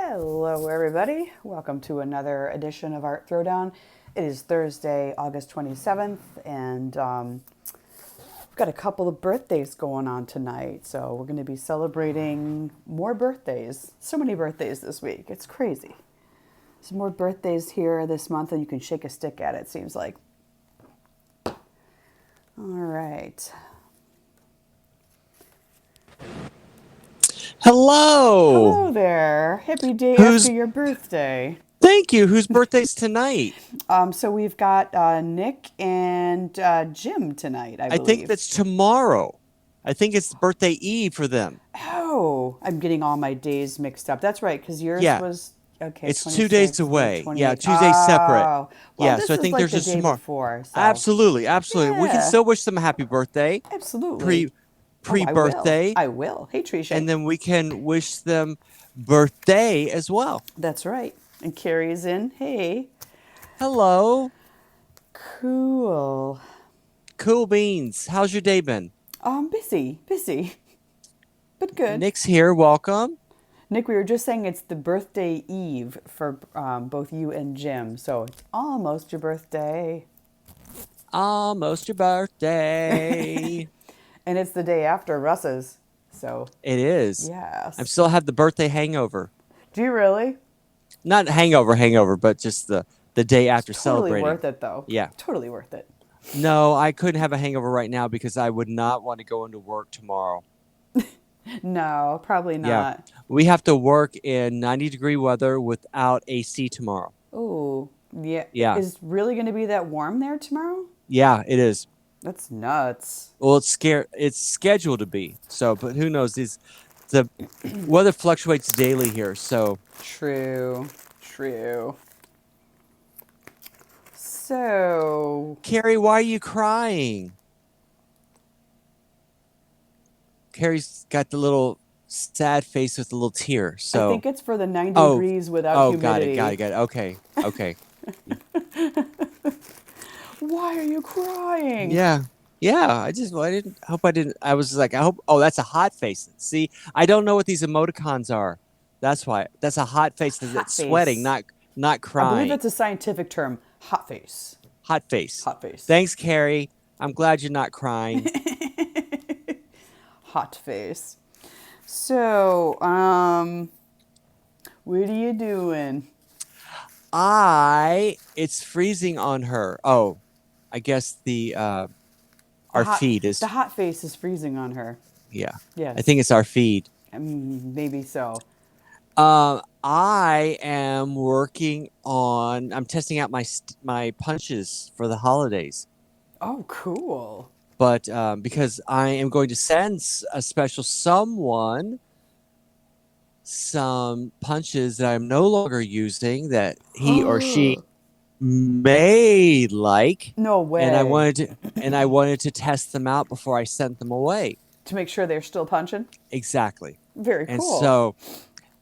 Hello, everybody. Welcome to another edition of Art Throwdown. It is Thursday, August 27th, and we've got a couple of birthdays going on tonight. So we're going to be celebrating more birthdays. So many birthdays this week. It's crazy. Some more birthdays here this month, and you can shake a stick at it, seems like. All right. Hello. Hello there. Happy day Who's after your birthday. Thank you. Whose birthday's tonight? So we've got Nick and Jim tonight, I I think believe. that's tomorrow. I think it's birthday eve for them. Oh, I'm getting all my days mixed up. That's right, because yours Yeah. was, okay, It's 2 days 26th and away. Yeah, 28th. 2 days separate. Oh, well, Yeah, so this I is think like there's the just day tomorrow. before, so Absolutely, absolutely. We can yeah, still wish them a happy birthday, absolutely. pre Oh, I will. pre-birthday, I will. Hey, and Trisha. then we can wish them birthday as well. That's right. And Carrie's in. Hey. Hello. Cool. Cool beans. How's your day been? Busy, but good. Nick's here. Welcome. Nick, we were just saying it's the birthday eve for both you and Jim, so it's almost your birthday. Almost your birthday. And it's the day after Russ's, so It is. I yes. still have the birthday hangover. Do you really? Not hangover, but just the day It's after totally celebrating. worth it, though. Yeah. Totally worth it. No, I couldn't have a hangover right now because I would not want to go into work tomorrow. No, probably Yeah. not. We have to work in 90-degree weather without AC tomorrow. Oh, yeah. Yeah. Is it really going to be that warm there tomorrow? Yeah, it is. That's nuts. Well, it's scheduled to be. So, but who knows? The weather fluctuates daily here. So, True. True. So, Carrie, why are you crying? Carrie's got the little sad face with a little tear. I So, think it's for the 90 oh, degrees without oh, got it, got it, humidity. got it. Okay, okay. Why are you crying? Yeah, yeah. I didn't hope I didn't. I was like, I hope. Oh, that's a hot face. See, I don't know what these emoticons are. That's why. That's a hot face. Hot That's sweating, face. not I believe crying. that's a scientific term. Hot face. Hot face. Hot face. Thanks, Carrie. I'm glad you're not crying. Hot face. So, what are you doing? It's freezing on her. Oh, I guess The our hot, feed is. the hot face is freezing on her. Yeah, I Yes, think it's our feed. maybe so. I am working on. I'm testing out my punches for the holidays, Oh, cool. but because I am going to send a special someone some punches that I'm no longer using that he or she may like, No and I way. wanted to test them out before I sent them away. To make sure they're still punching? Exactly, Very and cool. so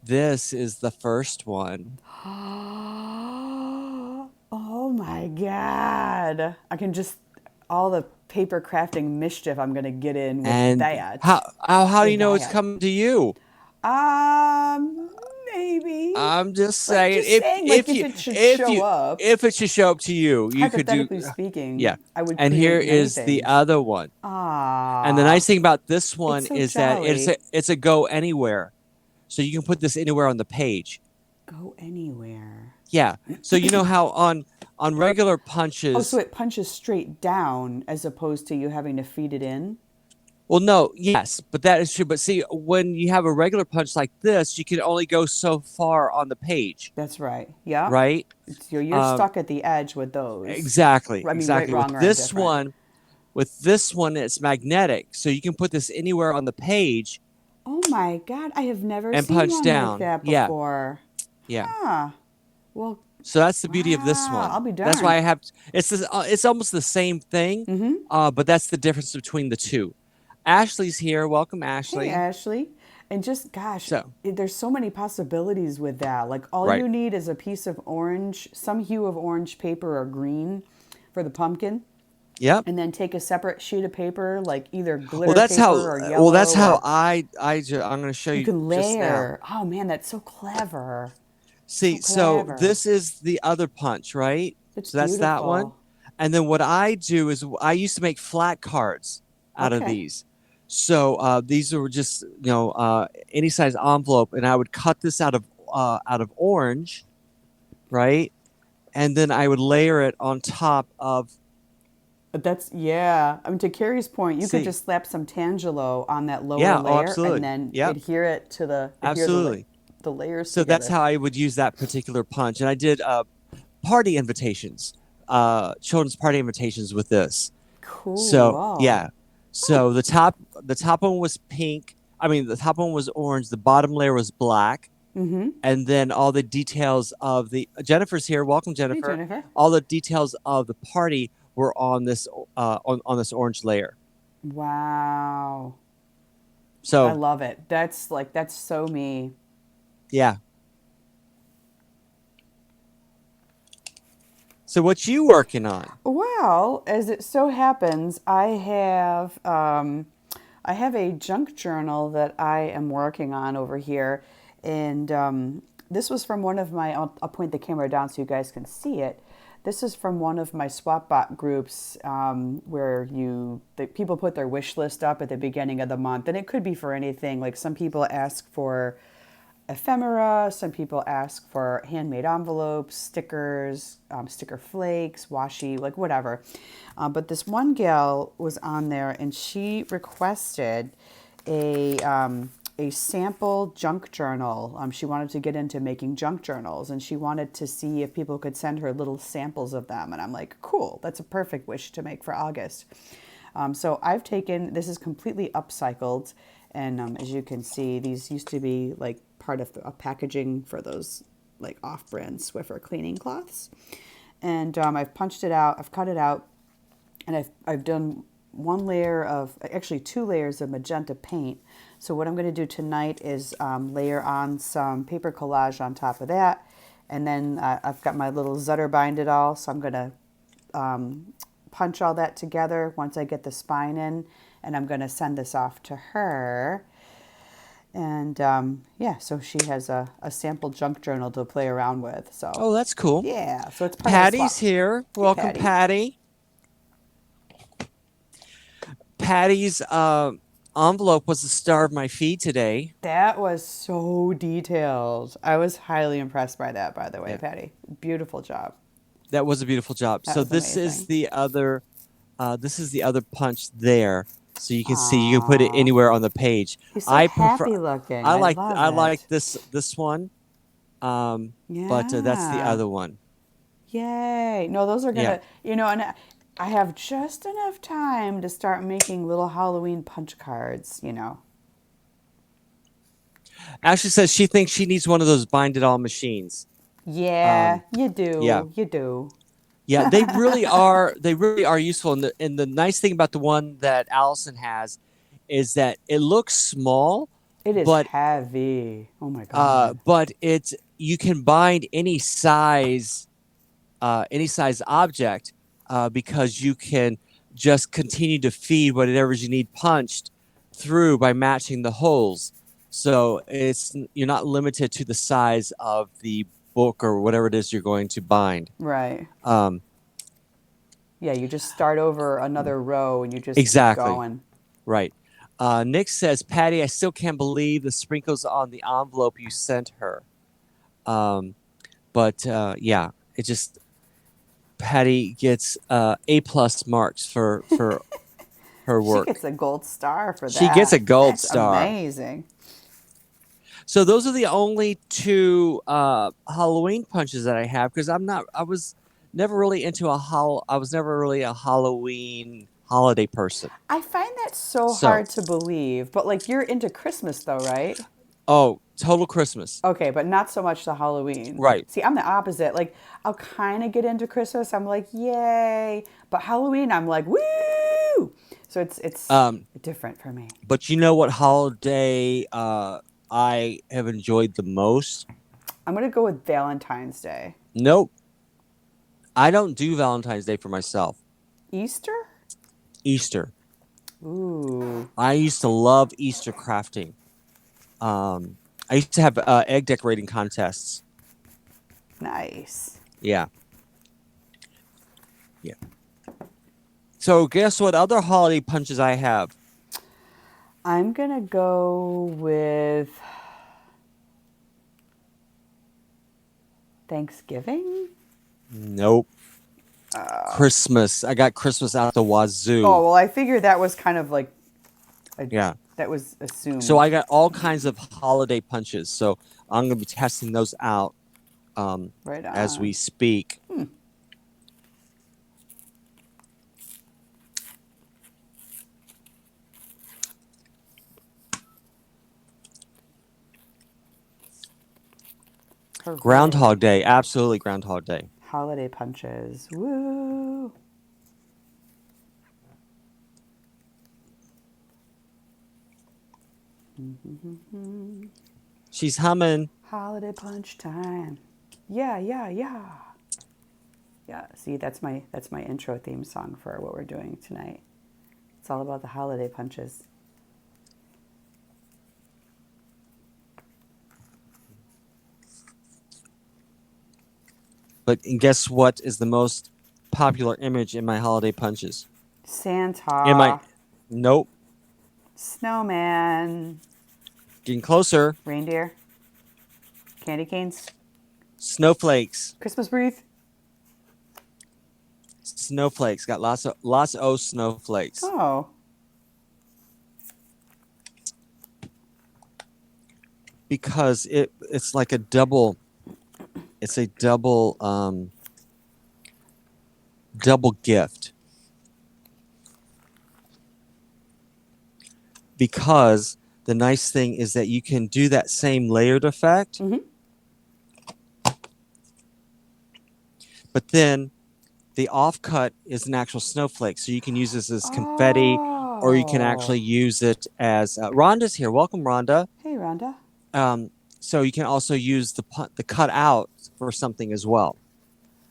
this is the first one. Oh my God. I can just, all the paper crafting mischief I'm going to get in with And that. how do you With know it's that. coming to you? Um, Maybe. I'm just Like, saying, just saying, like, if it should show up, if it should show up to you, you could do. hypothetically speaking, Yeah. I would And here create many is the things. other one. And the Ah, nice thing about this it's one so is that jolly. it's a go anywhere. So you can put this anywhere on the page. Go anywhere. Yeah. So you know how on regular Oh, so punches, it punches straight down as opposed to you having to feed it in? well, no, yes, but that is true. But see, when you have a regular punch like this, you can only go so far on the page, That's right. Yeah. right? You're Um, stuck at the edge with those. exactly, I mean, right, exactly. wrong, or indifferent. With this one, it's magnetic, so you can put this anywhere on the page Oh my God, I have never and seen punch one like down. that Yeah, before. yeah. Huh. Well, So that's the beauty of this wow, one. I'll be That's why darned. I have. It's almost the same thing, but that's the difference between the two. Ashley's here. Welcome, Hey, Ashley. Ashley. And just, gosh, So there's so many possibilities with that. Like, all right, you need is a piece of orange, some hue of orange paper or green for the pumpkin. Yep. and then take a separate sheet of paper, like either Well, glitter that's how. paper or Well, that's yellow, how or I'm going to show you you can just now. layer. Oh man, that's so clever. So See, so clever. this is the other punch, right? It's So that's that one. beautiful. And then what I do is I used to make flat cards out of Okay. these. So these are just any size envelope, and I would cut this out of orange, right? And then I would layer it on top of. But that's, yeah. I mean, to Carrie's point, you could See, just slap some Tangelo on that lower yeah, oh, layer and absolutely, then yep, adhere absolutely. the layers So that's together. how I would use that particular punch, and I did party invitations, children's party invitations with this. So Cool. yeah, so the top one was pink. I mean, the top one was orange. The bottom layer was black, Mm-hmm. and then all the details of the Jennifer's here. Welcome, Hey, Jennifer. Jennifer. All the details of the party were on this on this orange layer. Wow. I So love it. That's so me. yeah. So what you working on? Well, as it so happens, I have a junk journal that I am working on over here, and this was from one of my. I'll point the camera down so you guys can see it. This is from one of my SwapBot groups where people put their wish list up at the beginning of the month, and it could be for anything. Like some people ask for ephemera. Some people ask for handmade envelopes, stickers, sticker flakes, washi, like whatever. But this one gal was on there, and she requested a sample junk journal. She wanted to get into making junk journals, and she wanted to see if people could send her little samples of them. And I'm like, cool, that's a perfect wish to make for August. So I've taken, this is completely upcycled. And as you can see, these used to be like part of a packaging for those like off-brand Swiffer cleaning cloths. And I've punched it out, I've cut it out, and I've done one layer of, actually two layers of magenta paint. So what I'm going to do tonight is layer on some paper collage on top of that. And then I've got my little Zutter bind it all. So I'm going to punch all that together once I get the spine in, and I'm going to send this off to her. And yeah, so she has a sample junk journal to play around with. So Oh, that's cool. yeah, so it's part of the Patty's swap. here. Hey, Welcome, Patty. Patty. Patty's envelope was the star of my feed today. That was so detailed. I was highly impressed by that, by the way, Yeah, Patty. Beautiful job. that was a beautiful job. That So was amazing. this is the other punch there. So you can see you can put it Aww. anywhere on the page. He's so I prefer happy looking. I love I like it. this one, but that's the Yeah. other one. Yay. No, those are Yeah. gonna, and I have just enough time to start making little Halloween punch cards. Ashley says she thinks she needs one of those bind it all machines. Yeah, Um, you yeah. do. You do. Yeah, they really are. They really are useful. And the nice thing about the one that Allison has is that it looks small, It is but heavy. Oh my God. it's you can bind any size object because you can just continue to feed whatever you need punched through by matching the holes. So you're not limited to the size of the book or whatever it is you're going to bind. Right. Um, Yeah, you just start over another row and you just keep exactly. going. Right. Nick says, Patty, I still can't believe the sprinkles on the envelope you sent her. But yeah, it just Patty gets A+ marks for her She work. gets a gold star for She gets a that. gold That's star. amazing. So those are the only two Halloween punches that I have because I was never really into I was never really a Halloween holiday person. I find that so So, hard to believe, but like you're into Christmas though, right? oh, total Christmas. Okay, but not so much the Halloween. Right. See, I'm the opposite. Like, I'll kind of get into Christmas. I'm like, yay! But Halloween, I'm like, woo! So it's Um, different for me. but you know what holiday I have enjoyed the most? I'm gonna go with Valentine's Day. Nope. I don't do Valentine's Day for myself. Easter? Easter. Ooh, I used to love Easter crafting. I used to have egg decorating contests. nice. Yeah, yeah. So guess what other holiday punches I have? I'm gonna go with Thanksgiving. Nope. Christmas. I got Christmas out the wazoo. Oh well, I figured that was kind of like a, Yeah. that was So assumed. I got all kinds of holiday punches. So I'm gonna be testing those out Right as we on. speak. Groundhog Hooray! Day. Absolutely Groundhog Day. Holiday punches. Woo! She's humming. Holiday punch time. Yeah, yeah, yeah. Yeah, see, that's my intro theme song for what we're doing tonight. It's all about the holiday punches. But and guess what is the most popular image in my holiday punches? In my Santa, nope. snowman, Getting closer. reindeer, candy canes, Snowflakes. Christmas wreath. Snowflakes. Got lots of snowflakes. Oh, Because it's like a double it's a double gift. Because the nice thing is that you can do that same layered effect, but then the offcut is an actual snowflake. So you can use this as confetti, or you can oh. actually use it as Rhonda's here. Welcome, Rhonda. Hey, Rhonda. So you can also use the cut out for something as well.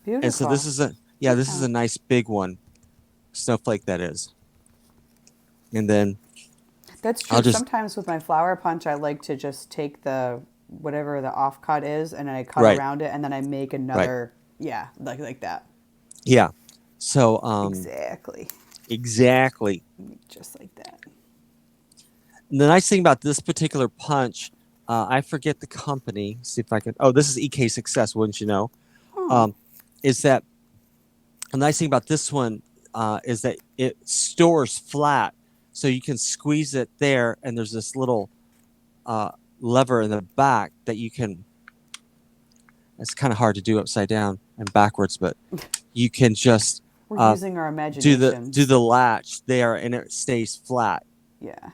Beautiful. And so this is this is a nice big one, snowflake that is. And then That's true. I'll just Sometimes with my flower punch, I like to just take the whatever the offcut is, and I cut right, around it, and then I make right, another. Yeah, like that. yeah. So Exactly. exactly. Just like that. And the nice thing about this particular punch, I forget the company. See if I can. Oh, this is EK Success, wouldn't you know? Oh, Is that the nice thing about this one is that it stores flat, so you can squeeze it there, and there's this little lever in the back that you can. It's kind of hard to do upside down and backwards, but you can just we're using our do imaginations. the latch there, and it stays flat. Yeah.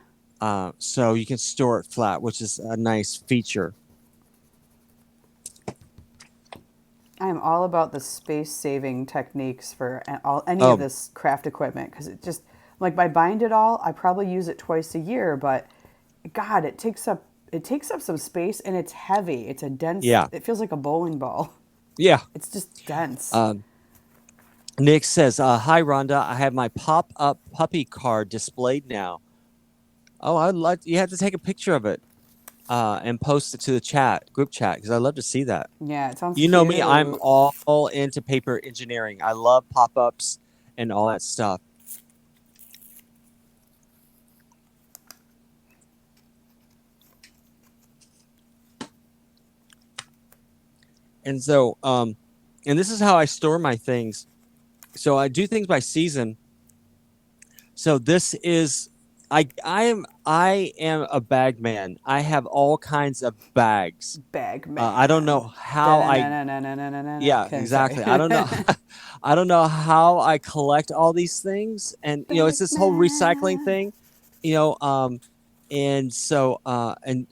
So you can store it flat, which is a nice feature. I am all about the space saving techniques for any of Oh, this craft equipment because it just like by bind it all, I probably use it twice a year, but God, it takes up some space and it's heavy. It's a dense. yeah, It feels like a bowling ball. yeah. It's just dense. Nick says, "Hi Rhonda, I have my pop-up puppy card displayed now. Oh, I'd like you have to take a picture of it and post it to the group chat, because I'd love to see that. Yeah, it sounds You know me, I'm cute. all into paper engineering. I love pop-ups and all that stuff. And so, and this is how I store my things. So I do things by season. So this is I am a bag man. I have all kinds of bags. Bag I don't know man. how I Da-na-na-na-na-na-na-na. yeah, Okay, sorry. exactly. I don't know I don't know how I collect all these things, and it's Bag this whole recycling man. thing, you know and so and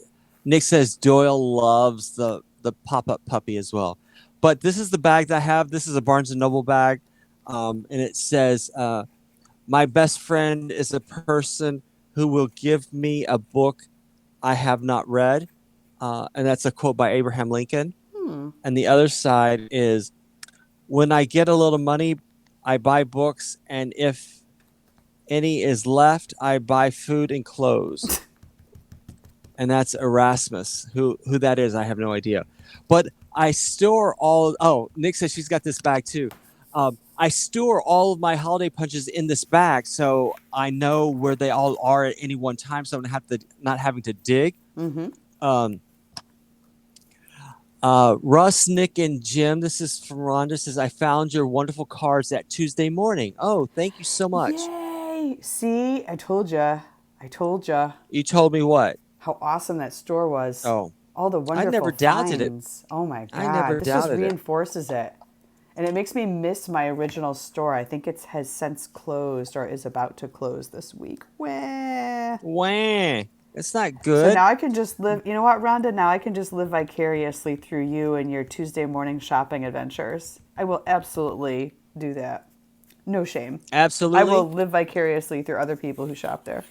Nick says Doyle loves the pop-up puppy as well. But this is the bag that I have. This is a Barnes and Noble bag. And it says my best friend is a person who will give me a book I have not read. And that's a quote by Abraham Lincoln. And the other side is, when I get a little money, I buy books, and any is left, I buy food and clothes. And that's Erasmus. Who that is, I have no idea. But I store all. Oh, Nick says she's got this bag too. I store all of my holiday punches in this bag, so I know where they all are at any one time, so I'm not having to dig. Mm-hmm. Um, Russ, Nick, and Jim. This is from Rhonda. Says I found your wonderful cards that Tuesday morning. Oh, thank you so much. Yay! See, I told ya. I told ya You told me what? how awesome that store was. Oh, All the I wonderful never doubted it. finds. Oh my I God. never This just doubted it. reinforces it. And it makes me miss my original store. I think it has since closed or is about to close this week. Wah. Wah. It's not So good. now I can just live, you know what, Rhonda? Now I can just live vicariously through you and your Tuesday morning shopping adventures. I will absolutely do that. No shame. I Absolutely. will live vicariously through other people who shop there.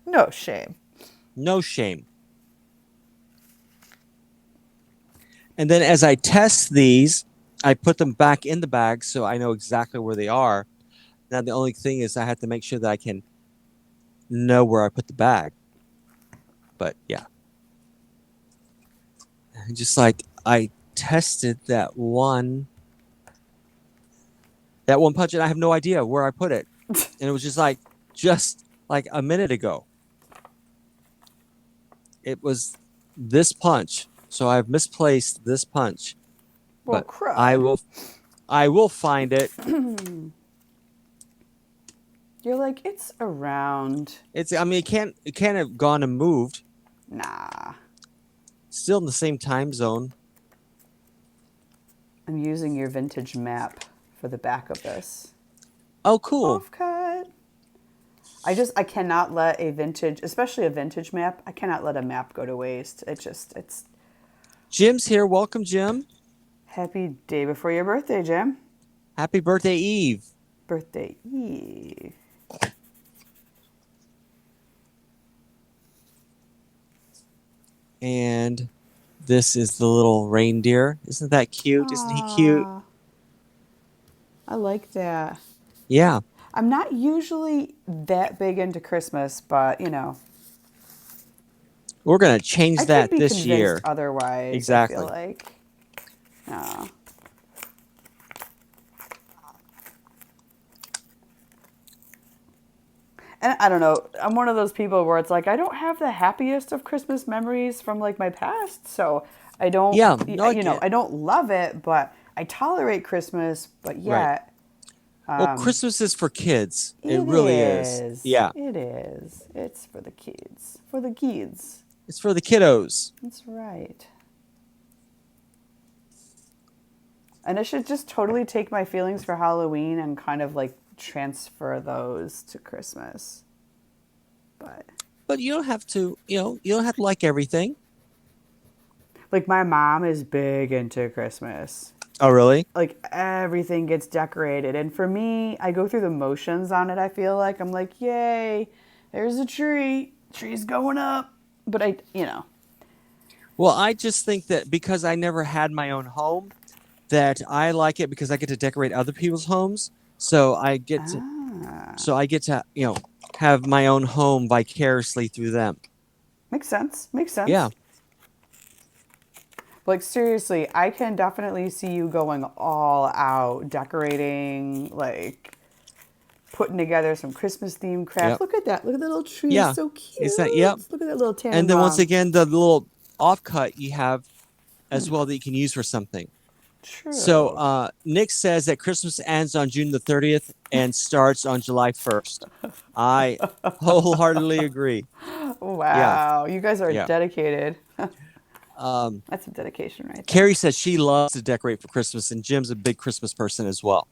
No shame. No shame. And then as I test these, I put them back in the bag so I know exactly where they are. Now the only thing is I have to make sure that I can know where I put the bag. But yeah. Just like I tested that one punch and I have no idea where I put it. And it was just like a minute ago. It was this punch. So I've misplaced this punch. Well, But I will find it. You're like, it's around. I mean it can't have gone and moved. Nah. Still in the same time zone. I'm using your vintage map for the back of this. Oh, cool. Offcut. I cannot let a vintage, especially a vintage map, I cannot let a map go to waste. It's Jim's here. Welcome, Jim. happy day before your birthday, Jim. Happy birthday, Eve. Birthday Eve. And this is the little reindeer. Isn't that cute? Isn't he cute? Aw, I like that. Yeah. I'm not usually that big into Christmas, but you know, We're going to change I could that be this convinced year. otherwise. Exactly. I feel like. No. And I don't know. I'm one of those people where it's like I don't have the happiest of Christmas memories from like my past, so I don't. Yeah. No, I You know, get I don't love it, but I tolerate Christmas. But Right. yet, Well, Christmas is for kids. It it really is. is. Yeah. It is. It's for the kids. For the kids. It's for the kiddos. That's right. And I should just totally take my feelings for Halloween and kind of like transfer those to Christmas. But you don't have to, you don't have to like everything. Like my mom is big into Christmas. Oh, really? Like everything gets decorated. And for me, I go through the motions on it. I feel like I'm like, yay, there's a tree. Tree's going up. But Well, I just think that because I never had my own home, that I like it because I get to decorate other people's homes. So I get to, have my own home vicariously through them. Makes sense. Makes sense. Yeah. Like seriously, I can definitely see you going all out, decorating, like putting together some Christmas themed crafts. Yep. Look at that! Look at that little tree. Yeah. It's so cute. Is that, yep. Look at that little tannenbaum. And then once again, the little offcut you have as well that you can use for something. True. So Nick says that Christmas ends on June the 30th and starts on July 1st. I wholeheartedly agree. Wow, you guys are Yeah. dedicated. That's some dedication right there. Carrie says she loves to decorate for Christmas, and Jim's a big Christmas person as well.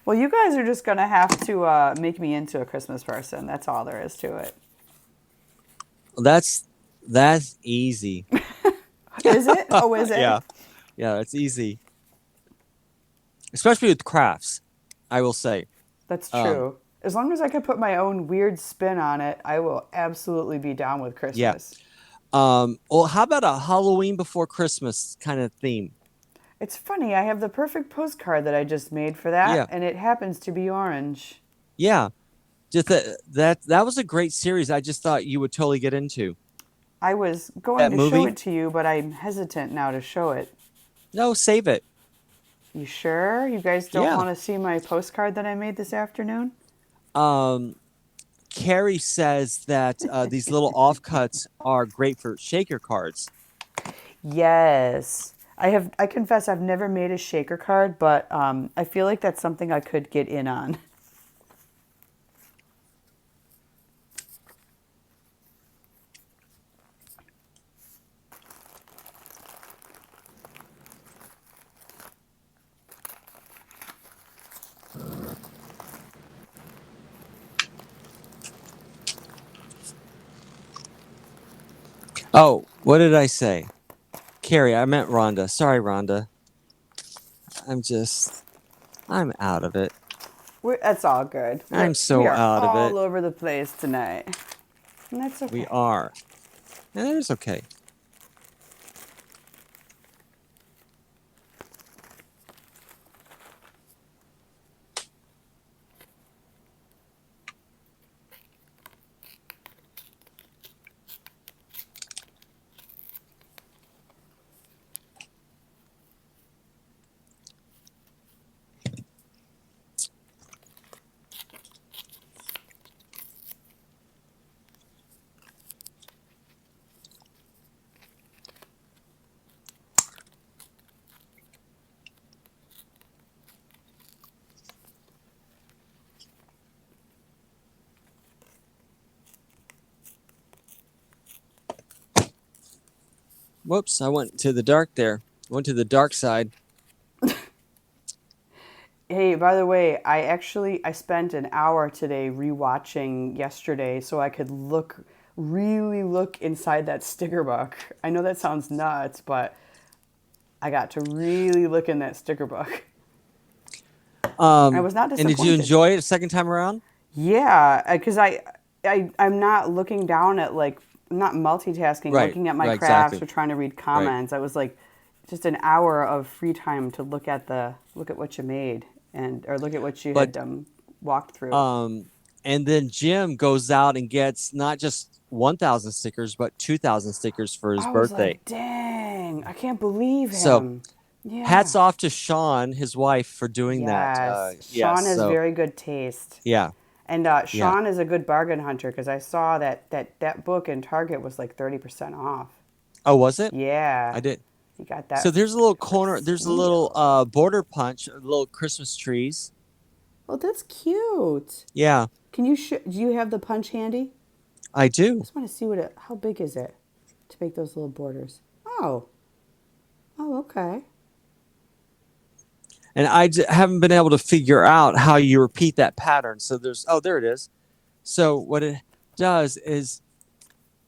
Well, you guys are just gonna have to make me into a Christmas person. That's all there is to it. That's easy. Is it? Oh, is it? Yeah, it's easy. Especially with crafts, I will say. That's true. As long as I can put my own weird spin on it, I will absolutely be down with Christmas. Yeah. Well, how about a Halloween before Christmas kind of theme? It's funny, I have the perfect postcard that I just made for that, Yeah. and it happens to be orange. Yeah, just that was a great series. I just thought you would totally get into I was going that to show movie. it to you, but I'm hesitant now to show it. No, save it. You sure? You guys don't Yeah. want to see my postcard that I made this afternoon? Um, Carrie says that these little offcuts are great for shaker cards. Yes. I confess I've never made a shaker card, but I feel like that's something I could get in on. Oh, what did I say? Carrie, I meant Rhonda. Sorry, Rhonda. I'm just, I'm out of it. That's all good. I'm We so are out of it. all over the place tonight. And that's We okay. are. And it's okay. Whoops, I went to the dark there. Went to the dark side. Hey, by the way, I spent an hour today rewatching yesterday so I could really look inside that sticker book. I know that sounds nuts, but I got to really look in that sticker book. I was not And did you disappointed. enjoy it a second time around? Yeah, because I'm not looking down at like I'm not multitasking, Right, looking at my right, crafts exactly. or trying to read Right. comments. I was like just an hour of free time to look at what you made and or look at what you But had walked through. um and then Jim goes out and gets not just 1,000 stickers but 2,000 stickers for his I was birthday. like, dang, I can't believe So, him. Yeah. hats off to Sean, his wife, for doing that. Yes. Yes. Sean has So, very good taste. yeah. And Yeah. Sean is a good bargain hunter because I saw that book in Target was like 30% off. Oh, was it? Yeah. I did. He got So that there's a little for a corner, there's a little steal. border punch, little Christmas trees. Oh, that's cute. Yeah, Do you have the punch handy? I I do. just want to see how big is it to make those little borders. Oh. Oh, okay. And haven't been able to figure out how you repeat that pattern. So there it is. So what it does is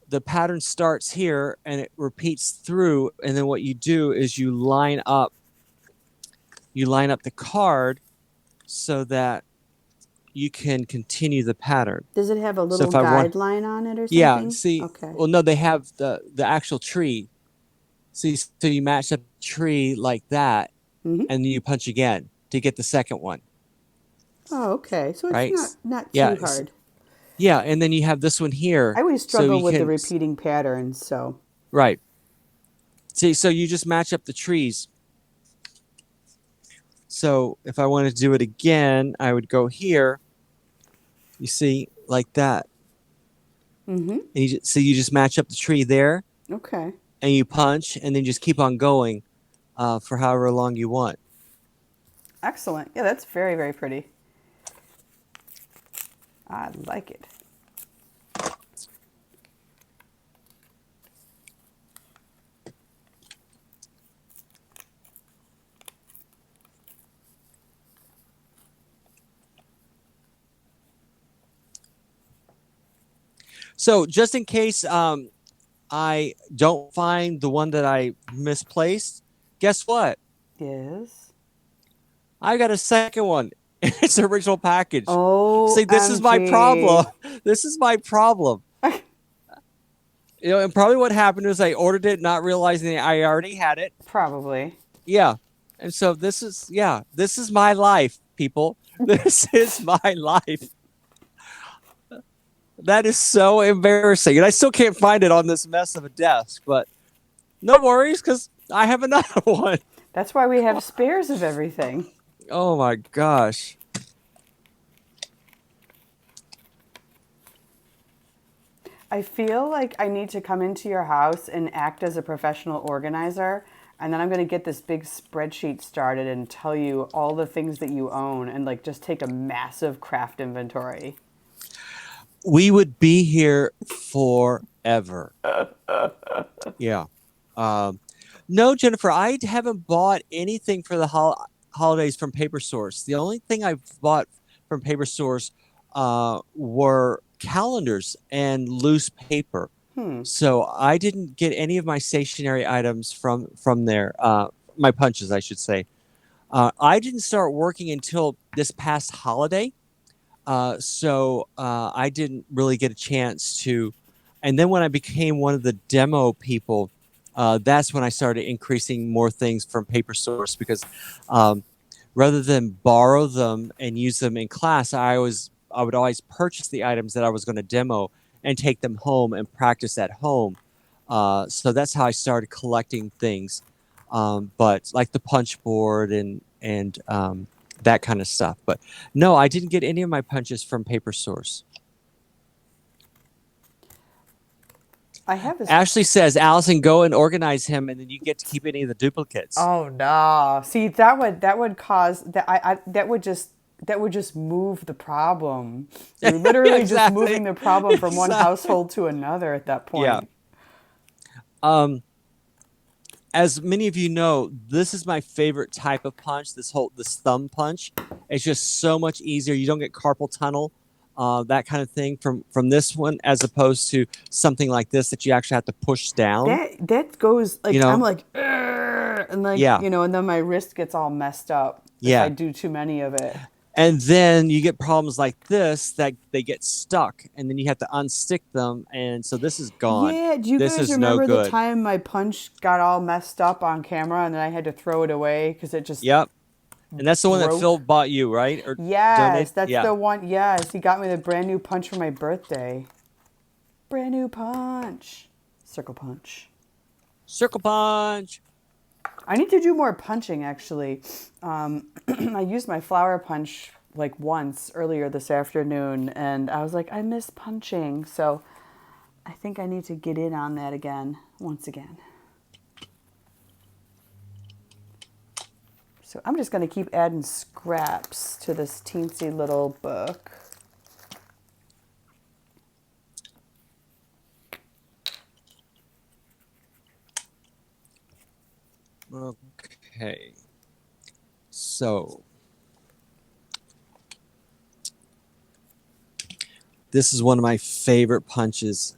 the pattern starts here and it repeats through. And then what you do is you line up the card so that you can continue the pattern. Does it have a So little if I want, guideline on it or yeah, something? see, Okay. well, no, they have the actual tree. See, so you match up the tree like that, Mm-hmm. and then you punch again to get the second one, Oh, okay. So it's right? not Yeah, too hard. yeah, and then you have this one I here, always so struggle you with the can, repeating patterns, so right. See, so you just match up the trees. So if I wanted to do it again, I would go here. You see, like that, mm-hmm. and you just match up the tree there, Okay. and you punch, and then just keep on going for however long you want. Excellent. Yeah, that's very, very pretty. I like it. So just in case I don't find the one that I misplaced, guess what? Is I got a second one. It's the original package. See, this is my problem. OMG. This is my problem. And probably what happened is I ordered it not realizing that I already had it. Probably. Yeah. And so this is my life, people. This is my life. That is so embarrassing, and I still can't find it on this mess of a desk. But no worries, because I have another one. That's why we have spares of everything. Oh my gosh. I feel like I need to come into your house and act as a professional organizer. And then I'm going to get this big spreadsheet started and tell you all the things that you own and like just take a massive craft inventory. We would be here forever. Yeah. Um, no, Jennifer, I haven't bought anything for the holidays from Paper Source. The only thing I've bought from Paper Source were calendars and loose paper. Hmm. So I didn't get any of my stationery items from there. My punches, I should say. I didn't start working until this past holiday. So I didn't really get a chance to. And then when I became one of the demo people, that's when I started increasing more things from Paper Source because um, rather than borrow them and use them in class, I would always purchase the items that I was going to demo and take them home and practice at home. So that's how I started collecting things, but like the punch board and that kind of stuff. But no, I didn't get any of my punches from Paper Source. I have this. Ashley says, Allison, go and organize him, and then you get to keep any of the duplicates. Oh no! See, that would cause that would just move the problem. You're literally just Exactly. moving the problem from one Exactly. household to another at that Yeah. point. Um, as many of you know, this is my favorite type of punch. This thumb punch. It's just so much easier. You don't get carpal tunnel, that kind of thing from this one, as opposed to something like this that you actually have to push down. That goes You like I'm know? like, "Arr," and like Yeah. and then my wrist gets all messed up if I Yeah. do too many of it. And then you get problems like this that they get stuck, and then you have to unstick them, and so this is gone. Yeah, do you This guys is no remember the good. time my punch got all messed up on camera and then I had to throw it away because it just Yep. And that's the one that broke? Phil bought you, right? Or Yes, donated? that's Yeah. the one. Yes, he got me the brand new punch for my birthday. Brand new punch. Circle punch. Circle punch. I need to do more punching actually. I used my flower punch like once earlier this afternoon and I was like, I miss punching. So I think I need to get in on that again, once again. So I'm just going to keep adding scraps to this teensy little book. Okay. So this is one of my favorite punches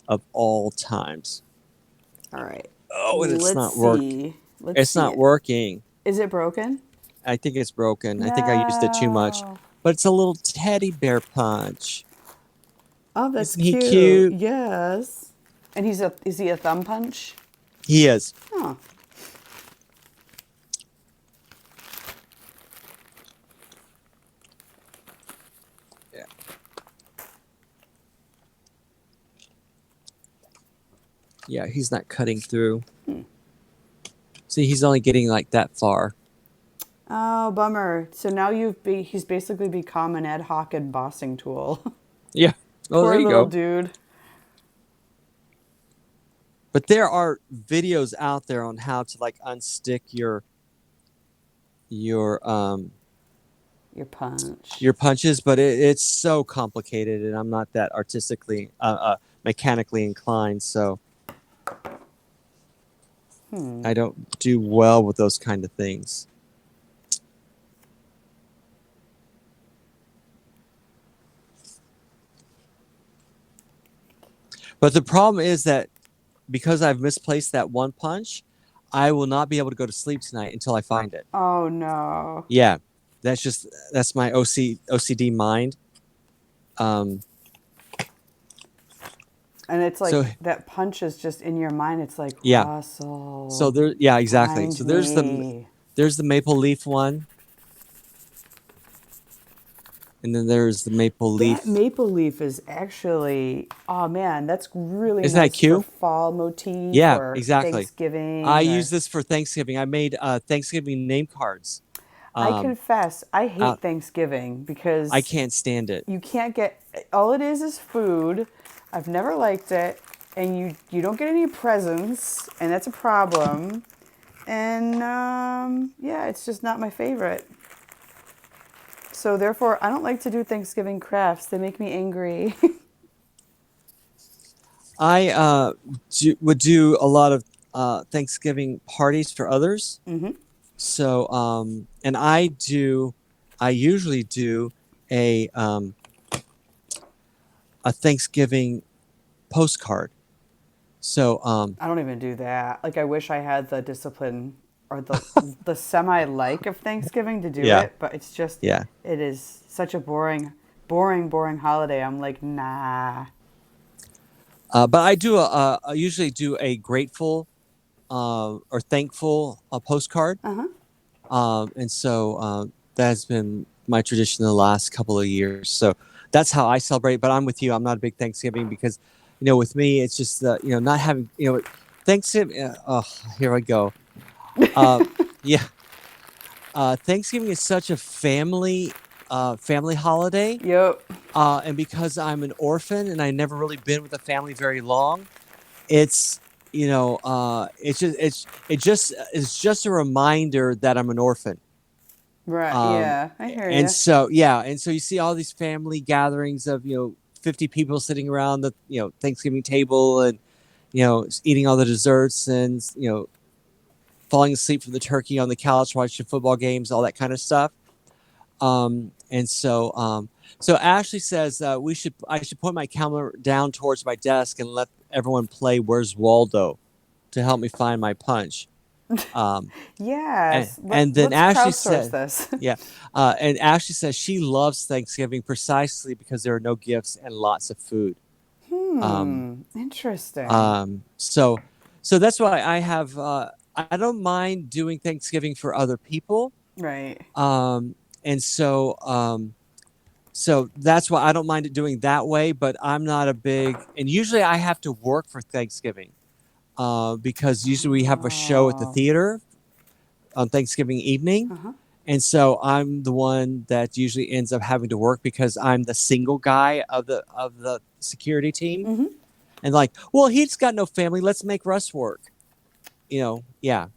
of all times. All right. Oh, and it's not Let's working. see. Let's It's see not it. working. Is it broken? I think it's broken. I think I used it too much. No. But it's a little teddy bear punch. Oh, that's Isn't he cute. cute? Yes. And is he a thumb punch? He is. Oh. Yeah. Yeah, he's not cutting through. See, he's only getting like that far. Oh, bummer. So now he's basically become an ad hoc embossing tool. Yeah. Oh, Poor there you little go. dude. But there are videos out there on how to like unstick your Your punch. your punches, but it's so complicated, and I'm not that artistically mechanically inclined, so I don't do well with those kind of things. But the problem is that because I've misplaced that one punch, I will not be able to go to sleep tonight until I find it. Oh no. Yeah, that's my OCD mind. Um, And it's like so that punch is just in your mind. It's like yeah, Russell. so there, yeah, exactly. Find So me. there's the maple leaf one. and then there's the maple That leaf. maple leaf is actually, oh man, that's really Isn't that nice for cute? fall motif Yeah, or exactly. I Thanksgiving use or. this for Thanksgiving. I made Thanksgiving name cards. I Um, confess, I uh, hate Thanksgiving I because can't stand it. you can't get, all it is food. I've never liked it, and you don't get any presents, and that's a problem. And yeah, it's just not my favorite. So therefore, I don't like to do Thanksgiving crafts. They make me angry. I would do a lot of Thanksgiving parties for others. Hmm. So, and I usually do a um, a Thanksgiving postcard. So, I don't even do that. Like I wish I had the discipline or the semi like of Thanksgiving to do yeah, it, but it's just yeah. it is such a boring holiday. I'm like, nah. But I usually do a grateful or thankful postcard. Uh-huh. And so that has been my tradition the last couple of years. So that's how I celebrate. But I'm with you. I'm not a big Thanksgiving because, with me, it's just not having Thanksgiving. Oh, here I go. Uh, yeah, Thanksgiving is such a family holiday. Yep. And because I'm an orphan and I never really been with a family very long, it's it's just a reminder that I'm an orphan. Right. Um, Yeah, I hear and you. so yeah, and so you see all these family gatherings of 50 people sitting around the Thanksgiving table, and eating all the desserts, and falling asleep from the turkey on the couch watching football games, all that kind of stuff. And so Ashley says I should point my camera down towards my desk and let everyone play Where's Waldo to help me find my punch. Um, and, Yes. and then Let's Ashley crowdsource said, this. yeah, and Ashley says she loves Thanksgiving precisely because there are no gifts and lots of food. Um, Interesting. so that's why I have. I don't mind doing Thanksgiving for other people. Right. Um, and so that's why I don't mind it doing that way. But I'm not a big. And usually I have to work for Thanksgiving because usually we have a show at the Oh. theater on Thanksgiving evening. Uh-huh. And so I'm the one that usually ends up having to work because I'm the single guy of the security team. Mm-hmm. And like, well, he's got no family. Let's make Russ work. Yeah.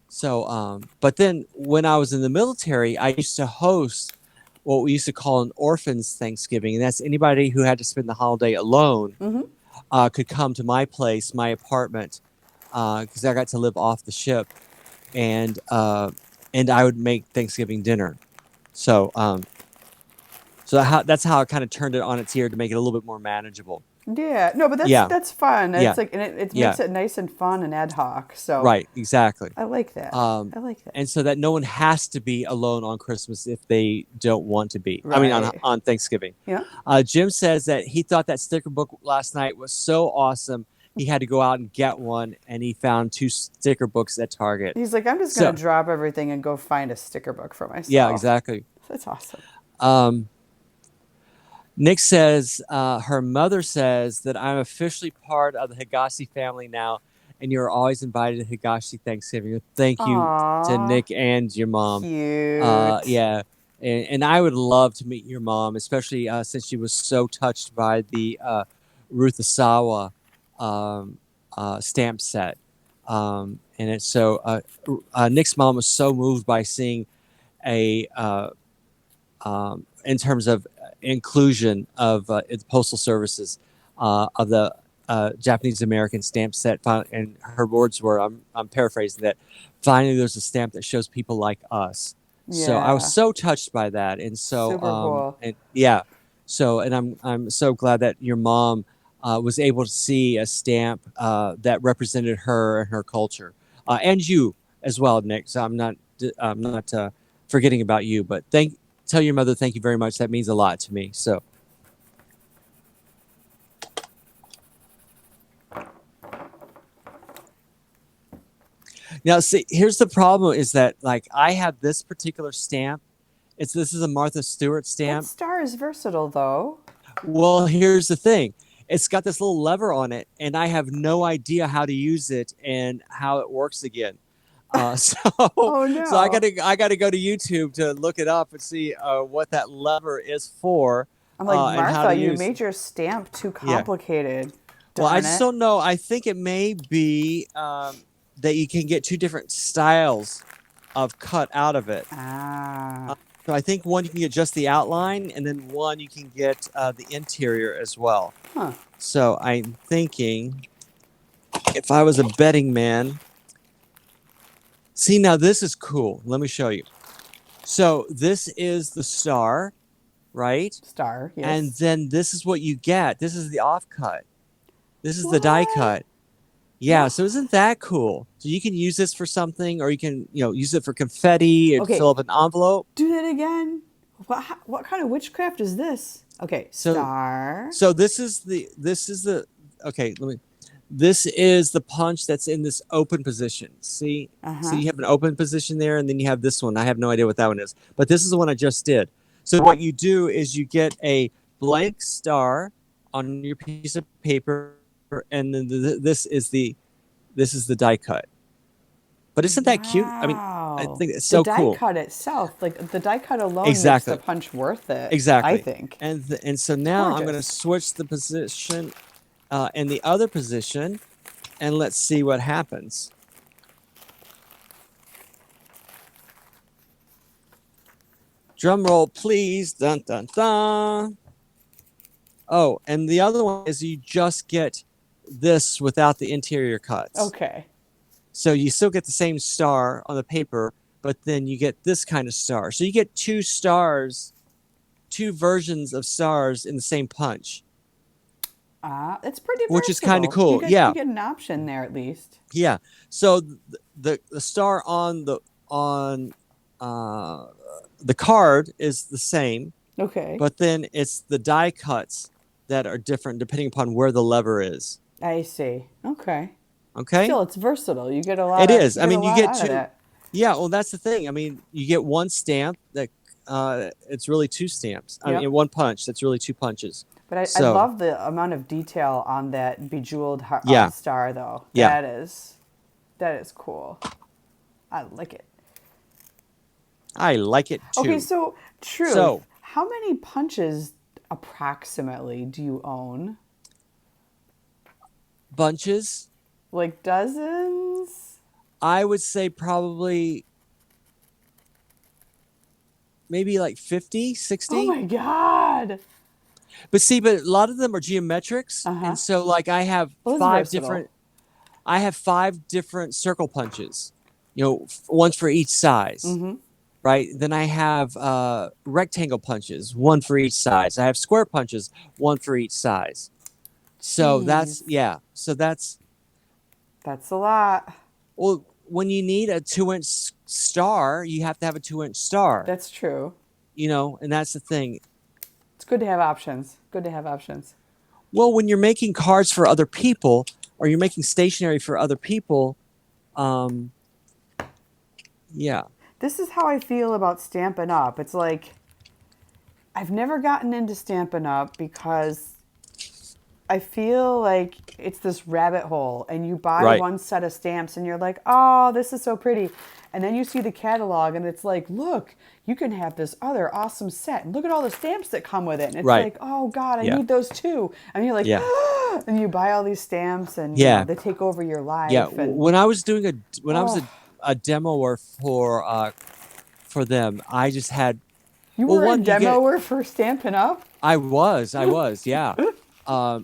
So, but then when I was in the military, I used to host what we used to call an orphans Thanksgiving, and that's anybody who had to spend the holiday alone Mm-hmm. could come to my place, my apartment, because I got to live off the ship, and I would make Thanksgiving dinner. So, that's how I kind of turned it on its ear to make it a little bit more manageable. Yeah. No, but that's Yeah, that's fun. yeah, It's like, and it yeah. makes it nice and fun and ad hoc. So Right, exactly. I like that. Um, I like that. and so that no one has to be alone on Christmas if they don't want to be. I mean, on Right. on Thanksgiving. Yeah. Jim says that he thought that sticker book last night was so awesome. He had to go out and get one, and he found two sticker books at Target. He's like, I'm just gonna So, drop everything and go find a sticker book for yeah, myself. exactly. That's awesome. Um, Nick says her mother says that I'm officially part of the Higashi family now, and you're always invited to Higashi Thanksgiving. Thank you to Aw, Nick and your mom. cute. Yeah, and I would love to meet your mom, especially since she was so touched by the Ruth Asawa stamp set. And it's so Nick's mom was so moved by seeing a in terms of inclusion of the postal services of the Japanese American stamp set. And her words were, I'm paraphrasing that. Finally, there's a stamp that shows people like us. So I was Yeah, so touched by that, and so super cool. and yeah, and I'm so glad that your mom was able to see a stamp that represented her and her culture, and you as well, Nick. So I'm not forgetting about you, but tell your mother thank you very much. That means a lot to me. So now, see, here's the problem: is that like I have this particular stamp This is a Martha Stewart That stamp. star is versatile, though. Well, here's the thing. It's got this little lever on it, and I have no idea how to use it and how it works again. So, Oh so no. I gotta go to YouTube to look it up and see what that lever is for, I'm like, and how to Martha, you use. made your stamp too Yeah. complicated. Well, I Darn just it. don't know. I think it may be that you can get two different styles of cut out of it. Ah. So I think one you can get just the outline, and then one you can get the interior as well. Huh. So I'm thinking, if I was a betting man, see, now this is cool. Let me show you. So this is the star, right? Star, And yes. then this is what you get. This is the offcut. This is the die What? cut. Yeah, What? so isn't that cool? So you can use this for something, or you can, use it for confetti and Okay, fill up an envelope. do that again. What kind of witchcraft is this? Okay, So star. so this is the okay, let me this is the punch that's in this open position. See? Uh So huh. you have an open position there, and then you have this one. I have no idea what that one is. But this is the one I just did. So what you do is you get a blank star on your piece of paper, and then this is the die cut. But isn't that cute? I mean, I Wow. think it's The so die cool. cut itself, like the die cut alone makes the Exactly. punch worth it, I Exactly. think. And so It's now I'm going to gorgeous. switch the position in the other position, and let's see what happens. Drum roll, please. Dun dun dun. Oh, and the other one is you just get this without the interior cuts. Okay. So you still get the same star on the paper, but then you get this kind of star. So you get two stars, two versions of stars in the same punch, It's pretty which is kind of versatile. You cool. get you Yeah. get an option there at least. Yeah. So the star on uh, the card is the same, Okay. but then it's the die cuts that are different depending upon where the lever is. I see. Okay. Okay? Still, it's versatile. You get a lot It of is. you I get a mean, you lot get out of two. that. Yeah, well, that's the thing. I mean, you get one stamp that it's really two stamps. I Yep. mean, one punch that's really two punches. But I So, love the amount of detail on that bejeweled yeah, star, though. yeah, That is cool. I like it. I like it Okay, too. so So, truth. How many punches approximately do you own? bunches, Like dozens? I would say probably maybe like 50, Oh 60. my god. But see, but a lot of them are geometrics, Uh huh. and so like Well, it's versatile. I have five different circle punches. Ones for each size, Mm-hmm. right? Then I have rectangle punches, one for each size. I have square punches, one for each size. So that's Jeez, yeah. So that's that's a lot. well, when you need a 2-inch star, you have to have a 2-inch star. That's true. And that's the thing. It's good to have options. Good to have options. Well, when you're making cards for other people, or you're making stationery for other people, um, yeah, This is how I feel about Stampin' Up. It's like I've never gotten into Stampin' Up because I feel like it's this rabbit hole, and you buy right, one set of stamps and you're like, oh, this is so pretty. And then you see the catalog and it's like, look, you can have this other awesome set. And look at all the stamps that come with it. And it's right, like, oh God, I yeah, need those too. And you're like, yeah, and you buy all these stamps and yeah, they take over your yeah. life. And When I was doing when I was oh, a demoer for them, I just had you well, were a one you get demoer for Stampin' Up? I was, yeah.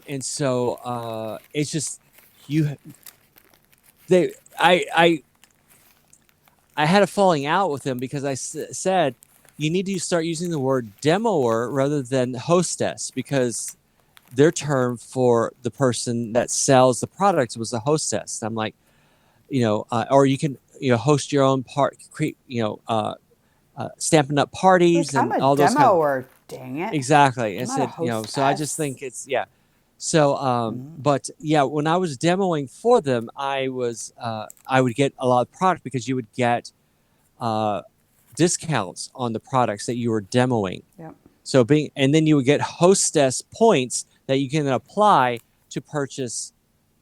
And so it's just you they I had a falling out with them because said you need to start using the word demoer rather than hostess, because their term for the person that sells the product was a hostess. I'm like, or you can host your own part, create Stampin' Up Like, parties I'm and a all those kind of. demoer, dang it. Exactly. I I'm not a said, so I just hostess. think it's, yeah. So, but yeah, when I was demoing for them, I would get a lot of product because you would get, uh, discounts on the products that you were demoing. Yep. So and then you would get hostess points that you can then apply to purchase